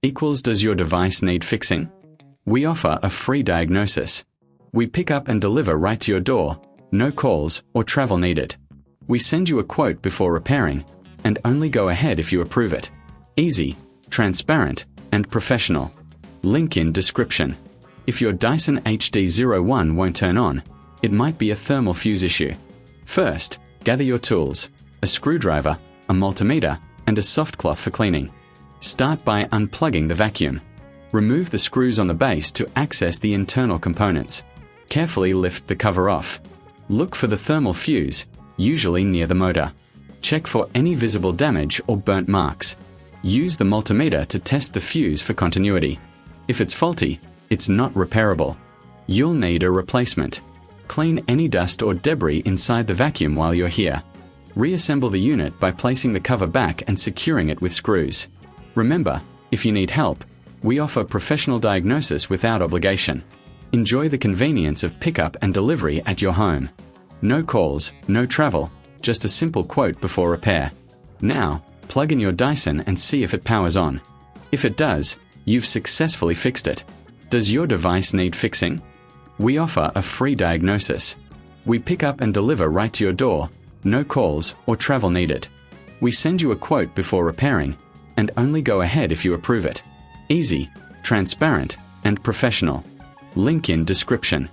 equals does your device need fixing? We offer a free diagnosis. We pick up and deliver right to your door, no calls or travel needed. We send you a quote before repairing, and only go ahead if you approve it. Easy, transparent, and professional. Link in description. If your Dyson HD01 won't turn on, it might be a thermal fuse issue. First, gather your tools, a screwdriver, a multimeter, and a soft cloth for cleaning. Start by unplugging the vacuum. Remove the screws on the base to access the internal components. Carefully lift the cover off. Look for the thermal fuse, usually near the motor. Check for any visible damage or burnt marks. Use the multimeter to test the fuse for continuity. If it's faulty, it's not repairable. You'll need a replacement. Clean any dust or debris inside the vacuum while you're here. Reassemble the unit by placing the cover back and securing it with screws. Remember, if you need help, we offer professional diagnosis without obligation. Enjoy the convenience of pickup and delivery at your home. No calls, no travel, just a simple quote before repair. Now, plug in your Dyson and see if it powers on. If it does, you've successfully fixed it. Does your device need fixing? We offer a free diagnosis. We pick up and deliver right to your door, no calls or travel needed. We send you a quote before repairing, and only go ahead if you approve it. Easy, transparent, and professional. Link in description.